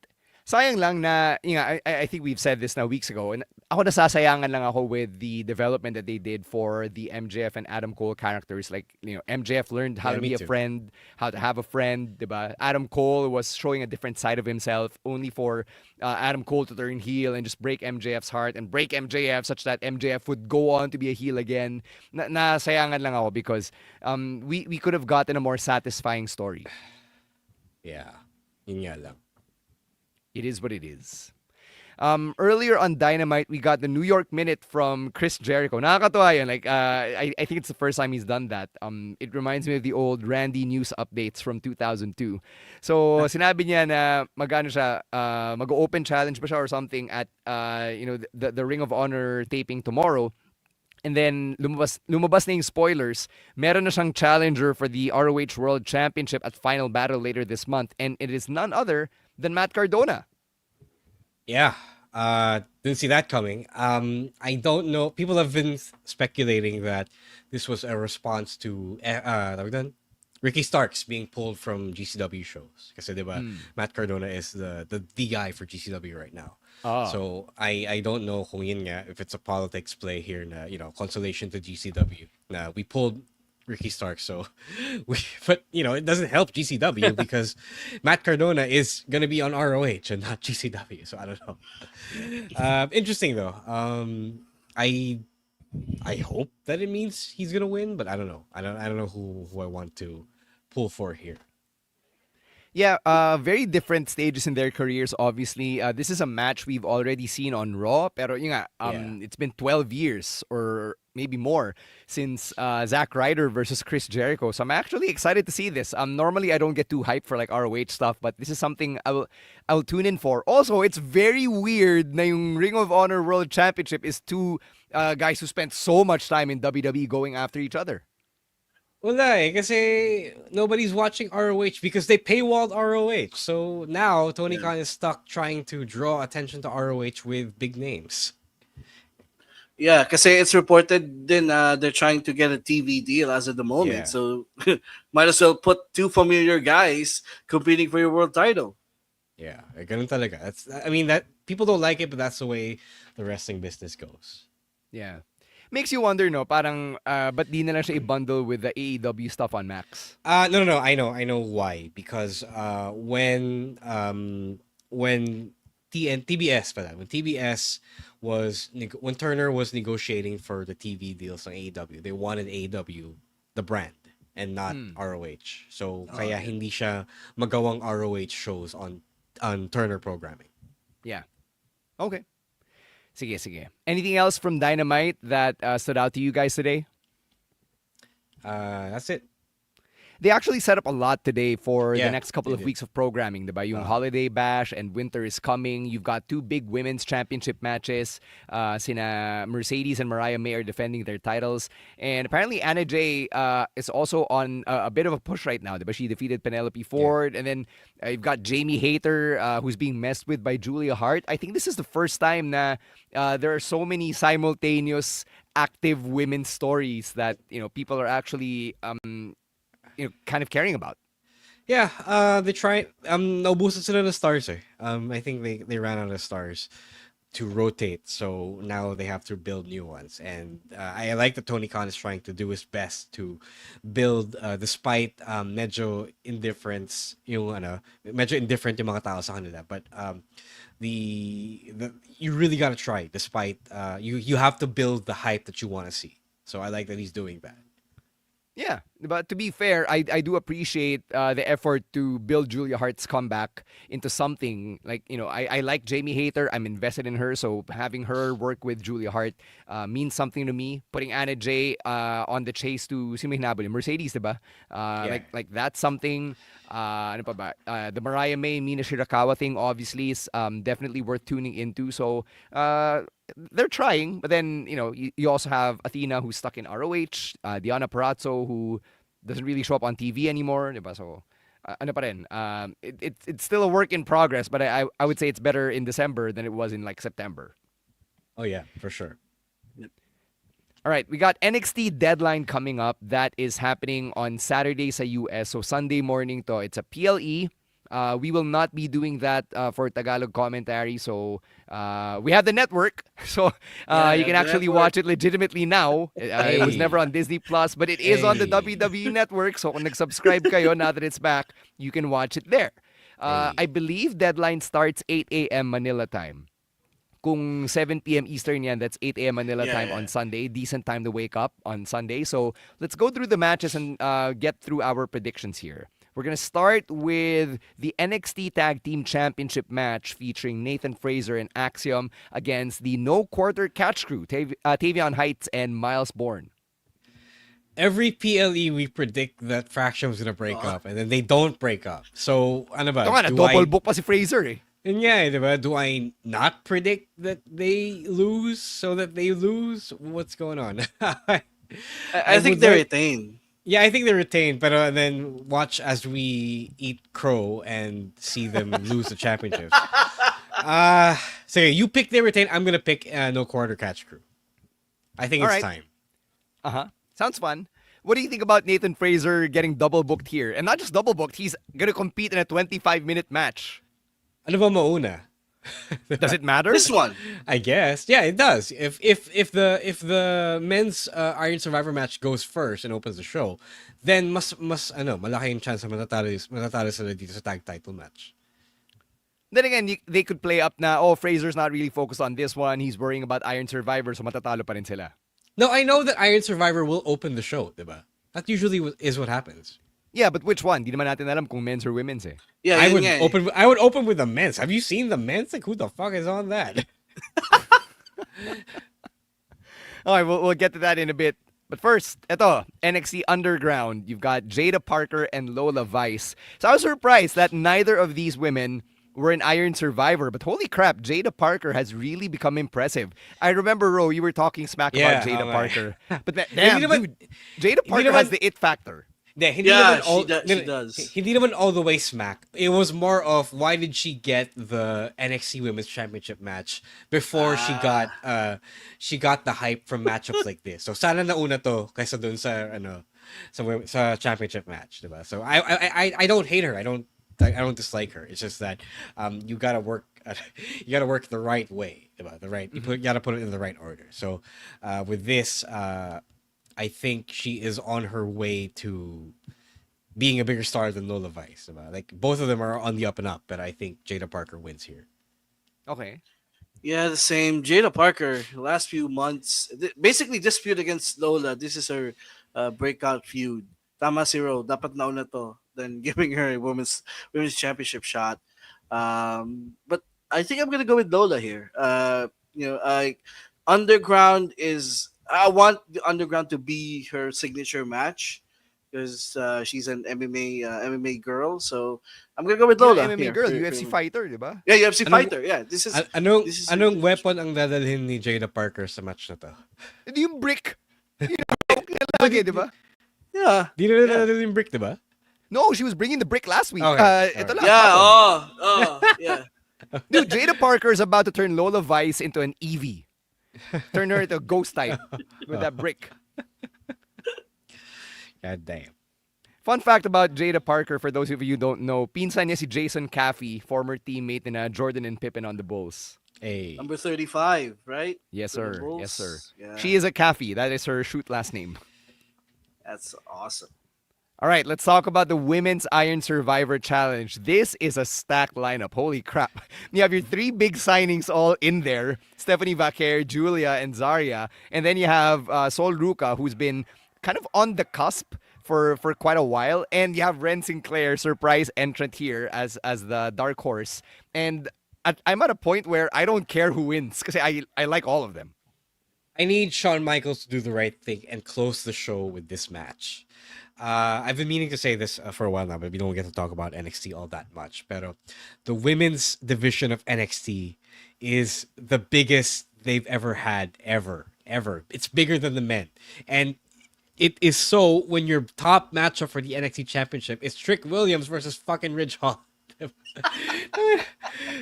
Sayang lang na, I think we've said this now weeks ago, and ako nasasayangan lang ako with the development that they did for the MJF and Adam Cole characters. Like, MJF learned how to be a friend, how to have a friend, diba? Adam Cole was showing a different side of himself, only for Adam Cole to turn heel and just break MJF's heart and break MJF such that MJF would go on to be a heel again. Nasayangan lang ako because we could have gotten a more satisfying story. Yeah, yun nga lang. It is what it is. Earlier on Dynamite, we got the New York Minute from Chris Jericho. Nakakatuwa yun. Like, I think it's the first time he's done that. It reminds me of the old Randy News updates from 2002. So, sinabi niya na mag-open challenge ba siya or something at the Ring of Honor taping tomorrow. And then lumabas na yung spoilers. Meron na siyang challenger for the ROH World Championship at Final Battle later this month, and it is none other than Matt Cardona. Yeah, didn't see that coming. I don't know. People have been speculating that this was a response to Ricky Starks being pulled from GCW shows. Kasi diba, Matt Cardona is the guy for GCW right now. Oh. So I don't know kung yun nga, if it's a politics play here na, consolation to GCW. Na we pulled Ricky Starks, so but it doesn't help GCW because Matt Cardona is gonna be on ROH and not GCW, so I don't know. Interesting though. I hope that it means he's gonna win, but I don't know. I don't know who I want to pull for here. Yeah, very different stages in their careers, obviously. This is a match we've already seen on Raw, pero it's been 12 years or maybe more since Zack Ryder versus Chris Jericho. So I'm actually excited to see this. Normally, I don't get too hyped for like ROH stuff, but this is something I'll tune in for. Also, it's very weird na yung Ring of Honor World Championship is two guys who spent so much time in WWE going after each other. Wala eh, kasi nobody's watching ROH because they paywalled ROH. So now Tony Khan is stuck trying to draw attention to ROH with big names. Yeah, kasi it's reported then they're trying to get a TV deal as of the moment. Yeah. So might as well put two familiar guys competing for your world title. Yeah, ganun talaga. I mean, that people don't like it, but that's the way the wrestling business goes. Yeah. Makes you wonder, no? Parang, ba't di na lang siya i-bundle with the AEW stuff on Max? No. I know why. Because when TBS pala, when TBS when Turner was negotiating for the TV deals on AEW, they wanted AEW the brand and not ROH. So kaya hindi siya magawang ROH shows on Turner programming. Yeah. Okay. Sige. Anything else from Dynamite that stood out to you guys today? That's it. They actually set up a lot today for the Yeah, next couple they of did. weeks of programming, diba? Yung Holiday Bash and Winter is Coming. You've got two big women's championship matches. Sina Mercedes and Mariah May are defending their titles. And apparently Anna Jay is also on a bit of a push right now, diba? She defeated Penelope Ford. And then you've got Jamie Hayter, who's being messed with by Julia Hart. I think this is the first time na there are so many simultaneous active women's stories that, people are actually kind of caring about. Yeah, they try. Naubusan sila ng stars eh. I think they ran out of stars to rotate, so now they have to build new ones. And I like that Tony Khan is trying to do his best to build, despite medyo indifference, medyo indifferent yung mga tao sa kanila. But you really gotta try, despite you have to build the hype that you want to see. So I like that he's doing that. Yeah, but to be fair, I do appreciate the effort to build Julia Hart's comeback into something. Like, I like Jamie Hayter. I'm invested in her. So having her work with Julia Hart means something to me. Putting Anna Jay on the chase to sino hinabol? Mercedes, diba? Like that's something. Ano pa ba? The Mariah May, Mina Shirakawa thing obviously is definitely worth tuning into. So they're trying, but then you also have Athena who's stuck in ROH, Diana Perazzo who doesn't really show up on TV anymore, diba? So ano pa rin, it's still a work in progress, but I would say it's better in December than it was in like September. Oh yeah, for sure. All right, we got NXT Deadline coming up. That is happening on Saturday sa US. So Sunday morning to. It's a PLE. We will not be doing that for Tagalog commentary. So we have the network. So you can actually watch it legitimately now. It was never on Disney Plus, but it is on the WWE network. So kung nag-subscribe kayo, now that it's back, you can watch it there. I believe Deadline starts 8 a.m. Manila time. Kung 7 p.m. Eastern yan, that's 8 a.m. Manila time on Sunday. Decent time to wake up on Sunday. So let's go through the matches and get through our predictions here. We're going to start with the NXT Tag Team Championship match featuring Nathan Fraser and Axiom against the No Quarter Catch Crew, Tavion Heights and Miles Bourne. Every PLE we predict that Fraction was going to break up, and then they don't break up. So, ano ba? Double book pa si Fraser eh. And yeah, diba? Do I not predict that they lose so that they lose? What's going on? I think they retain. Yeah, I think they retain, but then watch as we eat crow and see them lose the championships. So you pick they retain. I'm gonna pick No Quarter Catch Crew. I think it's time. Sounds fun. What do you think about Nathan Fraser getting double booked here? And not just double booked, he's gonna compete in a 25-minute match. Ano ba mauna? Does it matter? This one, I guess. Yeah, it does. If the men's Iron Survivor match goes first and opens the show, then malaki yung chance na matatalo sila dito sa tag title match. Then again, they could play up na, Fraser's not really focused on this one. He's worrying about Iron Survivor, so matatalo pa rin sila. No, I know that Iron Survivor will open the show, diba? That usually is what happens. Yeah, but which one? Di naman natin alam kung men's or women's eh. Yeah, I would open with the men's. Have you seen the men's? Like, who the fuck is on that? All right, we'll get to that in a bit. But first, eto, NXT Underground. You've got Jada Parker and Lola Vice. So I was surprised that neither of these women were an Iron Survivor, but holy crap, Jada Parker has really become impressive. I remember, Ro, you were talking smack about Jada Parker. But damn, dude, Jada Parker has the it factor. Hindi she does. Hindi naman all the way smack. It was more of why did she get the NXT Women's Championship match before she got the hype from matchups like this. So sana nauna to kaysa dun sa championship match, diba? So I don't hate her. I don't dislike her. It's just that you gotta work the right way, diba? You gotta put it in the right order. So with this, I think she is on her way to being a bigger star than Lola Vice. Like both of them are on the up and up, but I think Jada Parker wins here. Okay. Yeah, the same. Jada Parker, last few months, basically this feud against Lola, this is her breakout feud. Tama si Ro, dapat nauna to than giving her a women's championship shot. But I think I'm gonna go with Lola here. Underground is. I want the Underground to be her signature match because she's an MMA girl. So I'm gonna go with Lola. MMA girl, UFC fighter, diba? Yeah, UFC fighter. Yeah, this is. Anong weapon ang dadalhin ni Jada Parker sa match na to? Yung brick. Lagi, diba? Yeah. Di na dadalhin yung brick, diba? No, she was bringing the brick last week. Okay. Ito lang, yeah. Dude, Jada Parker is about to turn Lola Vice into an Eevee. Turn her into a ghost type with that brick. God damn. Fun fact about Jada Parker, for those of you who don't know, pinsan niya si Jason Caffey, former teammate na Jordan and Pippen on the Bulls. Hey. Number 35, right? Yes, sir. Yes, sir. Yeah. She is a Caffey. That is her shoot last name. That's awesome. All right, let's talk about the Women's Iron Survivor Challenge. This is a stacked lineup. Holy crap. You have your three big signings all in there. Stephanie Vaquer, Julia, and Zarya. And then you have Sol Ruca, who's been kind of on the cusp for quite a while. And you have Ren Sinclair, surprise entrant here as the dark horse. And I'm at a point where I don't care who wins because I like all of them. I need Shawn Michaels to do the right thing and close the show with this match. I've been meaning to say this for a while now, but we don't get to talk about NXT all that much. But the women's division of NXT is the biggest they've ever had, ever. It's bigger than the men. And it is so when your top matchup for the NXT Championship is Trick Williams versus fucking Ridge Holland.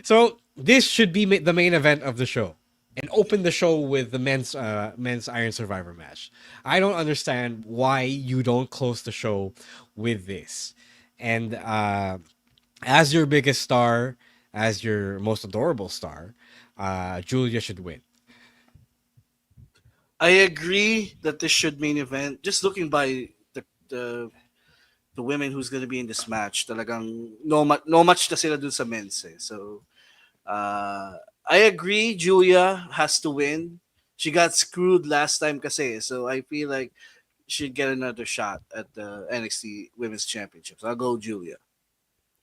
So this should be the main event of the show. And open the show with the men's Iron Survivor match. I don't understand why you don't close the show with this. And as your biggest star, as your most adorable star, Julia should win. I agree that this should main event. Just looking by the women who's going to be in this match, talagang no match na sila dun sa men's. So, I agree Julia has to win. She got screwed last time kasi. So I feel like she'd get another shot at the NXT Women's Championship. So I'll go Julia.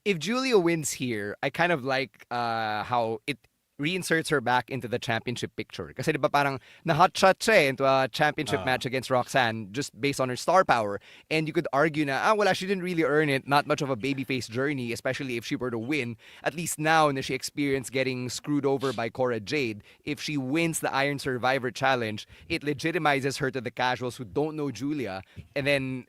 If Julia wins here, I kind of like how it reinserts her back into the championship picture. Kasi diba parang na-hotshot siya into a championship match against Roxanne just based on her star power. And you could argue na, she didn't really earn it. Not much of a babyface journey, especially if she were to win. At least now, na she experienced getting screwed over by Cora Jade, if she wins the Iron Survivor Challenge, it legitimizes her to the casuals who don't know Julia. And then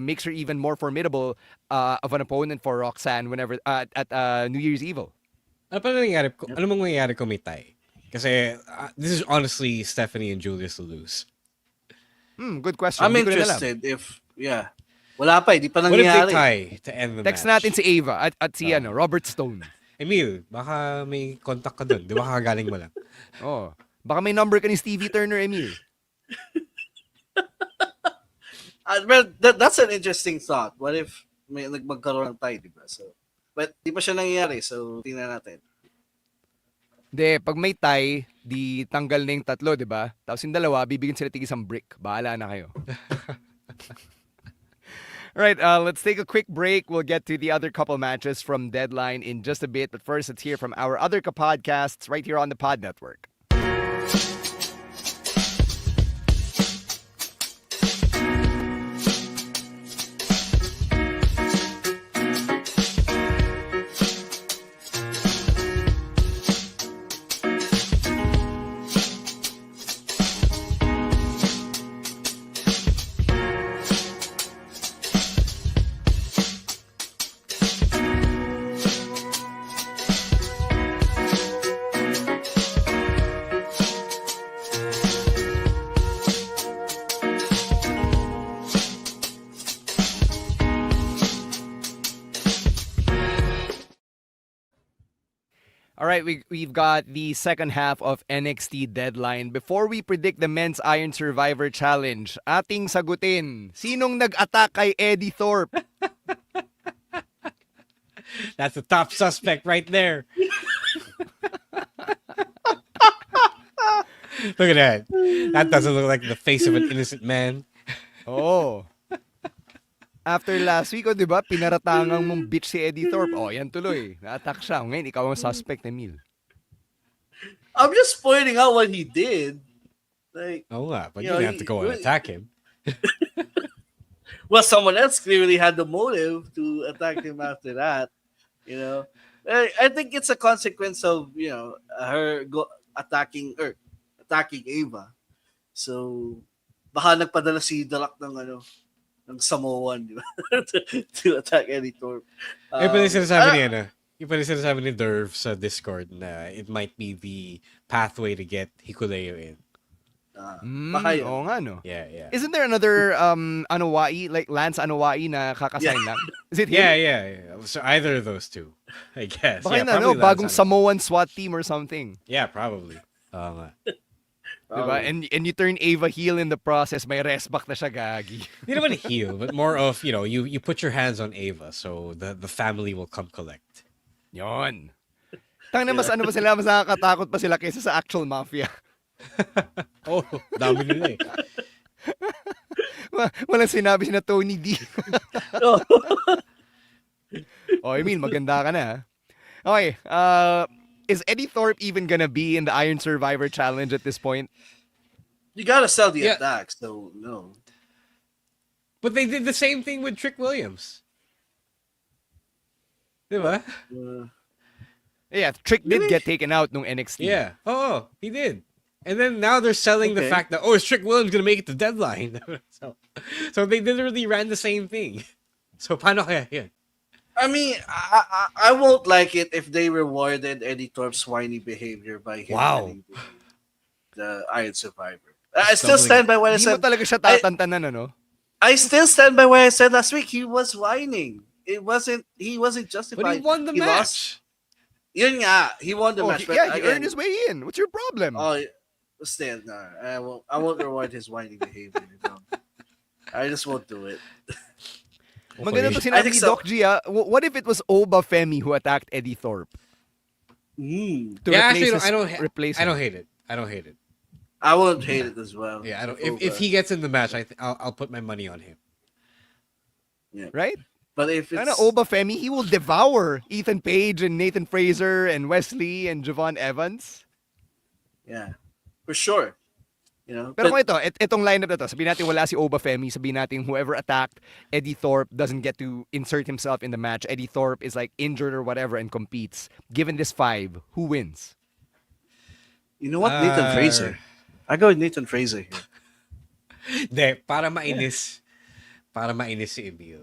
makes her even more formidable of an opponent for Roxanne whenever at New Year's Evil. Ano mangyayari kung may tie? Kasi this is honestly Stephanie and Julius to lose. Good question. I'm interested if, wala pa, di pa nangyayari. What if they tie to end the Text match? natin si Ava at si Robert Stone. Emil, baka may contact ka dun. Di ba kagaling mo lang? Baka may number ka ni Stevie Turner, Emil. Well, that's an interesting thought. What if may magkaroon ng tie, di ba? So, but di pa siya nangyayari, so tingnan natin. Pag may tie, di tanggal na yung tatlo, di ba? Tapos yung dalawa, bibigyan sila tig isang brick. Bahala na kayo. Alright, let's take a quick break. We'll get to the other couple matches from Deadline in just a bit. But first, let's hear from our other podcasts right here on the Pod Network. right, we've got the second half of NXT Deadline. Before we predict the Men's Iron Survivor Challenge, ating sagutin, sinong nag-attack kay Eddie Thorpe? That's the top suspect right there. Look at that. That doesn't look like the face of an innocent man. Oh. After last week, di ba, pinaratangang mong bitch si Eddie Thorpe. Oh, yan tuloy. Na-attack siya. Ngayon, ikaw ang suspect, Emil. I'm just pointing out what he did. Like, but you didn't have to go and attack him. Well, someone else clearly had the motive to attack him after that. I think it's a consequence of her attacking Ava. So baka nagpadala si Dalak ng Samoan, di ba? to attack Eddie Thorpe. Yung sinasabi ni Derv sa Discord na it might be the pathway to get Hikuleo in. Baka yun. Oo nga, no? Yeah. Isn't there another Anoa'i, like Lance Anoa'i na kakasign lang? Is it him? Yeah. So either of those two, I guess. Baka yeah, na, no? Bagong Samoan SWAT team or something. Yeah, probably. Diba? And you turn Ava heel in the process, may resback na siya, gagi. Hindi naman heel, but more of, you put your hands on Ava, so the family will come collect. Yon. Tangina, mas nakakatakot pa sila kaysa sa actual mafia. Dami nila eh. Walang sinabi si na Tony D. Emil, maganda ka na. Okay, is Eddie Thorpe even gonna be in the Iron Survivor Challenge at this point? You gotta sell the attacks, so no. But they did the same thing with Trick Williams. Diba? Yeah, Trick did get taken out nung NXT. Yeah. He did. And then now they're selling the fact that, is Trick Williams gonna make it to Deadline? so they literally ran the same thing. So paano kaya yan? I mean, I won't like it if they rewarded Eddie Thorpe's whiny behavior by him winning the Iron Survivor. I still stand by what I said. Hindi mo talaga siya tatantanan, ano? I still stand by what I said last week. He was whining. He wasn't justified. But he won the match. Yun nga, he won the match. He earned his way in. What's your problem? Stand. No, I won't reward his whining behavior. No. I just won't do it. Maganda to sinabi ni Doc G, what if it was Oba Femi who attacked Eddie Thorpe? I don't hate it. I don't hate it. I won't hate it as well. Yeah, I don't. If he gets in the match, I'll put my money on him. Yeah. Right? But if it's Oba Femi, he will devour Ethan Page and Nathan Fraser and Wesley and Javon Evans. Yeah, for sure. Pero kung itong lineup na to, sabihin natin wala si Oba Femi, sabihin natin whoever attacked Eddie Thorpe doesn't get to insert himself in the match. Eddie Thorpe is like injured or whatever and competes. Given this 5, who wins? You know what? Nathan Fraser. I go with Nathan Fraser here. De, para mainis si Emil.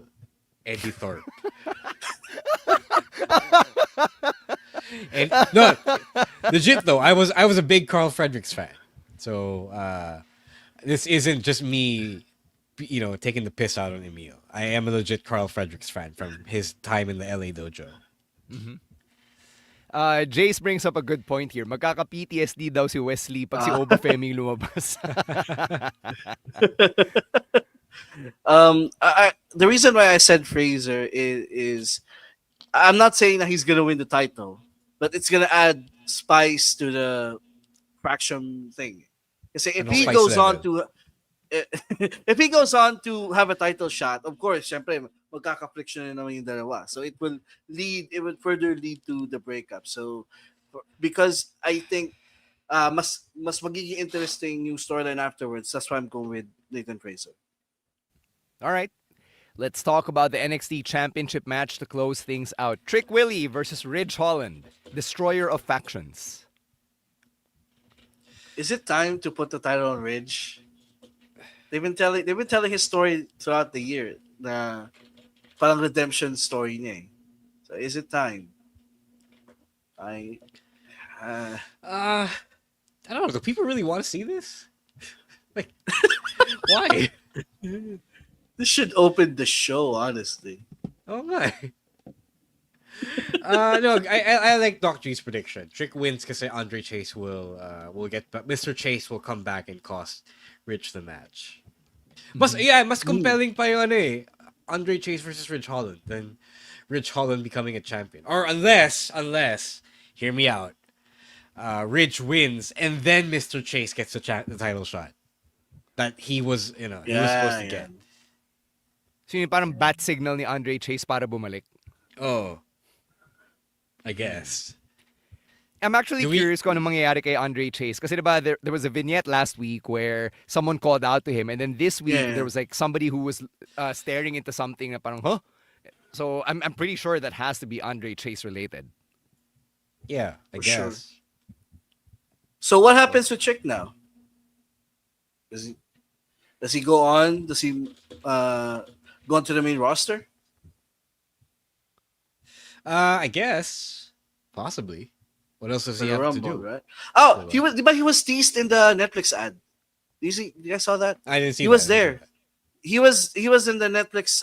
Eddie Thorpe. No, legit though, I was a big Carl Fredericks fan. So this isn't just me, taking the piss out on Emil. I am a legit Carl Fredericks fan from his time in the LA dojo. Mm-hmm. Jace brings up a good point here. Magkaka-PTSD daw si Wesley pag si Oba Femi lumabas. The reason why I said Fraser is I'm not saying that he's gonna win the title, but it's gonna add spice to the fraction thing. Kasi if he goes on to have a title shot, of course, syempre magkaka-friction na naman yung dalawa. So it would further lead to the breakup. So because I think mas magiging interesting yung storyline afterwards, that's why I'm going with Nathan Fraser. All right. Let's talk about the NXT Championship match to close things out. Trick Willie versus Ridge Holland, destroyer of factions. Is it time to put the title on Ridge? They've been telling his story throughout the year. Na parang redemption story niya eh. So is it time? I don't know. Do people really want to see this? Like, why? This should open the show, honestly. Oh my. No, I like Doc G's prediction. Trick wins because Andre Chase will get, but Mr. Chase will come back and cost Rich the match. Mas compelling pa yung Andre Chase versus Rich Holland than Rich Holland becoming a champion. Or unless, hear me out, Rich wins and then Mr. Chase gets the title shot that he was, he was supposed to get. So yung parang bat signal ni Andre Chase para bumalik. Oh, I guess. I'm actually curious kung ano mangyayari kay Andre Chase. Kasi diba, there was a vignette last week where someone called out to him. And then this week, there was like somebody who was staring into something na parang, huh? So I'm pretty sure that has to be Andre Chase related. Yeah, I guess. Sure. So what happens with Chick now? Does he go on? Does he go on to the main roster? I guess. Possibly. What else does he have to do? Right? Oh, he was teased in the Netflix ad. You guys saw that? I didn't see. He was there. He was in the Netflix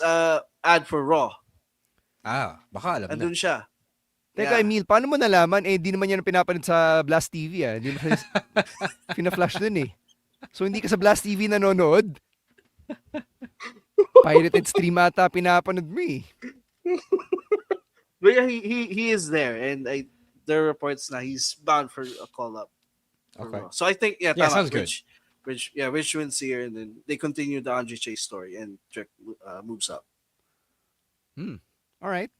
ad for Raw. Baka alam na. Andun siya. Teka, Emil, paano mo nalaman? Di naman yan pinapanood sa Blast TV. Hindi mo siya pina-flash dun eh. So hindi ka sa Blast TV nanonood? Pirated stream ata pinapanood mo eh. But yeah, he is there, and there are reports now he's bound for a call up. Okay. So I think sounds good. Rich wins here, and then they continue the Andre Chase story, and Trick moves up. All right.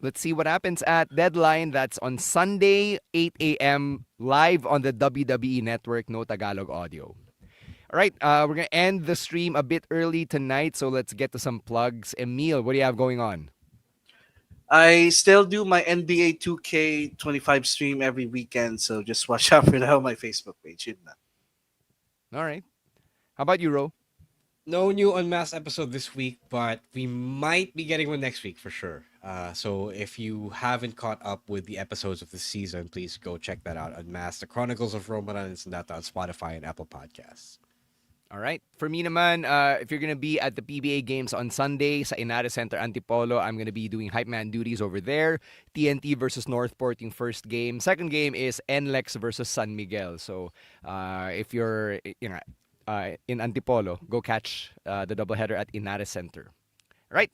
Let's see what happens at Deadline. That's on Sunday, 8 a.m. live on the WWE Network, no Tagalog audio. All right, we're going to end the stream a bit early tonight, so let's get to some plugs. Emil, what do you have going on? I still do my NBA 2K25 stream every weekend, so just watch out for that on my Facebook page. All right. How about you, Ro? No new Unmasked episode this week, but we might be getting one next week for sure. So if you haven't caught up with the episodes of the season, please go check that out. Unmasked, The Chronicles of Roman, and that on Spotify and Apple Podcasts. All right. For me naman, if you're going to be at the PBA games on Sunday sa Inada Center Antipolo, I'm going to be doing hype man duties over there. TNT versus Northport yung first game. Second game is NLEX versus San Miguel. So if you're in Antipolo, go catch the doubleheader at Inada Center. All right.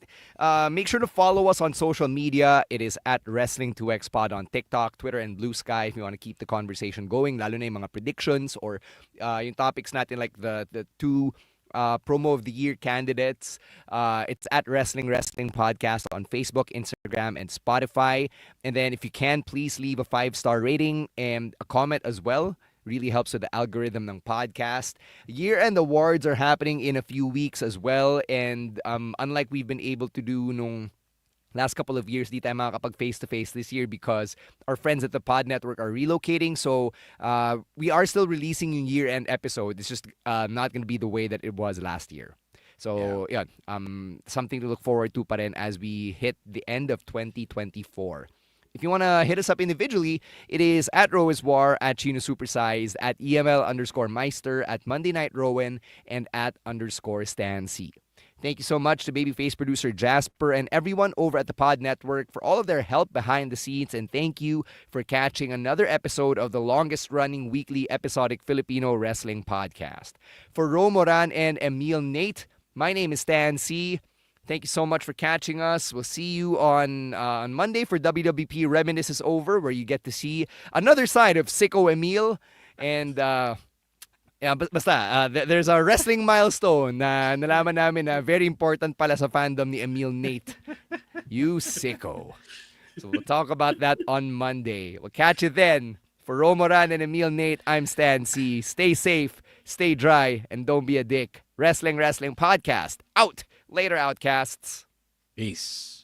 Make sure to follow us on social media. It is at Wrestling2XPod on TikTok, Twitter, and Blue Sky if you want to keep the conversation going, lalo na yung mga predictions or yung topics natin like the two promo of the year candidates. It's at Wrestling Podcast on Facebook, Instagram, and Spotify. And then if you can, please leave a 5-star rating and a comment as well. Really helps with the algorithm ng podcast. Year-end awards are happening in a few weeks as well. And unlike we've been able to do nung last couple of years, di tayo makakapag face-to-face this year because our friends at the Pod Network are relocating. So we are still releasing yung year-end episode. It's just not going to be the way that it was last year. So yeah, something to look forward to pa rin as we hit the end of 2024. If you want to hit us up individually, it is at Roiswar, at Chino Supersized, at EML_Meister, at Monday Night Rowan, and at _Stan C. Thank you so much to Babyface producer Jasper and everyone over at the Pod Network for all of their help behind the scenes. And thank you for catching another episode of the longest-running weekly episodic Filipino wrestling podcast. For Ro Moran and Emil Nate, my name is Stan C. Thank you so much for catching us. We'll see you on Monday for WWP Reminisce is Over, where you get to see another side of Sicko Emil. And there's a wrestling milestone na nalaman namin na very important pala sa fandom ni Emil Nate. You sicko. So we'll talk about that on Monday. We'll catch you then. For Romoran and Emil Nate, I'm Stan C. Stay safe, stay dry, and don't be a dick. Wrestling Podcast. Out. Later, Outcasts. Peace.